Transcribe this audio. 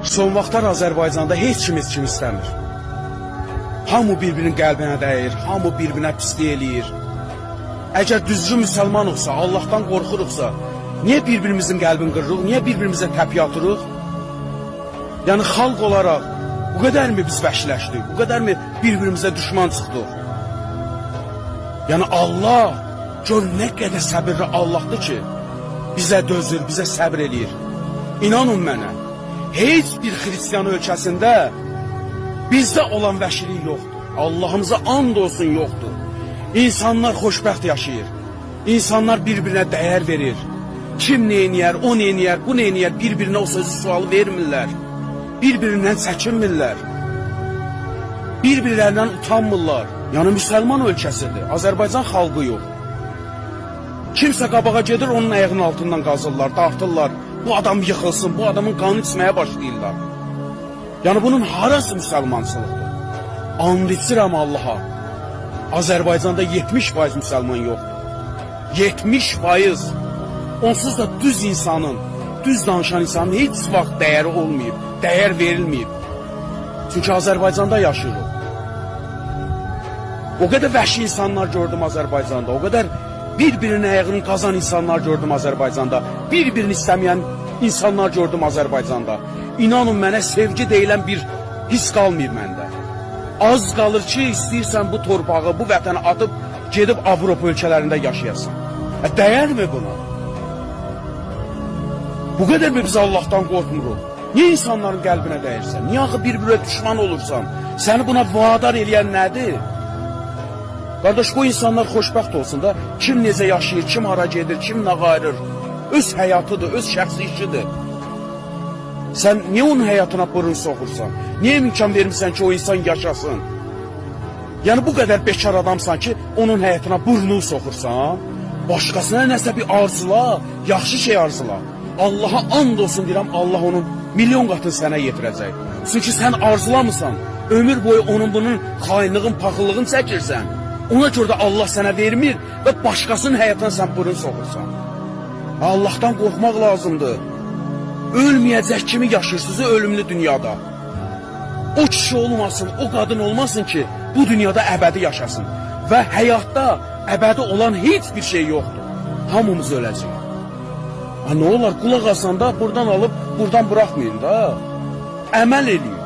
Son vaxtlar Azərbaycanda heç kim istəmir. Hamı bir-birinin qəlbinə dəyir, hamı bir-birinə pislik eləyir. Əgər düzgün müsəlman olsa, Allahdan qorxuruqsa, niyə bir-birimizin qəlbini qırırıq, niyə bir-birimizə təpiyə atırıq? Yəni xalq olaraq bu qədərmi biz vəhşiləşdik, bu qədərmi bir-birimizə düşman çıxdıq? Yəni Allah gör nə qədər səbirli Allahdır ki, bizə dözür, bizə səbr eləyir. İnanın mənə, heç bir xristiyan ölkəsində bizdə olan vəhşilik yoxdur. Allahımıza and olsun yoxdur. İnsanlar xoşbəxt yaşayır. İnsanlar bir-birinə dəyər verir. Kim neyniyər, o neyniyər, bu neyniyər, bir-birinə o sözü sualı vermirlər. Bir-birindən çəkinmirlər. Bir-birlərindən utanmırlar. Yəni müsəlman ölkəsidir, Azərbaycan xalqı yox. Kimsə qabağa gedir, onun ayağının altından qazırlar, dartırlar. Bu adam yıxılsın, bu adamın qanı içməyə başlayırlar. Yəni bunun harası müsəlmançılıqdır? And içirəm Allaha. Azərbaycanda 70% müsəlman yoxdur. 70%. Onsuz da düz insanın, düz danışan insanın heç vaxt dəyəri olmayıb, dəyər verilməyib. Çünki Azərbaycanda yaşayırıq. O qədər vəhşi insanlar gördüm Azərbaycanda, o qədər bir-birinin ayağını qazan insanlar gördüm Azərbaycanda, bir-birini istəməyən insanlar gördüm Azərbaycanda. İnanın mənə sevgi deyilən bir his qalmayıb məndə. Az qalır ki, istəyirsən bu torpağı, bu vətəni atıb, gedib Avropa ölkələrində yaşayasın. Dəyərmi buna? Bu qədər mi biz Allahdan qorxmuruq? Niyə insanların qəlbinə dəyirsən? Niyə axı bir-birə düşman olursan? Səni buna vadar eləyən nədir? Qardaş, bu insanlar xoşbəxt olsun da, kim necə yaşayır, kim hara gedir, kim nə qayırır? Öz həyatıdır, öz şəxsi işidir. Sən niyə onun həyatına burun soxursan? Niyə imkan vermirsən ki, o insan yaşasın? Yəni bu qədər bekar adamsan ki, onun həyatına burnunu soxursan? Başqasına nəsə bir arzula, yaxşı şey arzula. Allaha and olsun deyirəm, Allah onun milyon qatını sənə yetirəcək. Çünki sən arzulamısan, ömür boyu onun bunun xainliğin, paxıllığını çəkirsən. Ona görə də Allah sənə vermir və başqasının həyatına sən burun soxursan. Allahdan qorxmaq lazımdır. Ölməyəcək kimi yaşayırsınız ölümlü dünyada. O kişi olmasın, o qadın olmasın ki, bu dünyada əbədi yaşasın. Və həyatda əbədi olan heç bir şey yoxdur. Hamımız öləcək. Nə olar, qulaq asanda buradan alıb, buradan buraxmayın da. Əməl eləyin.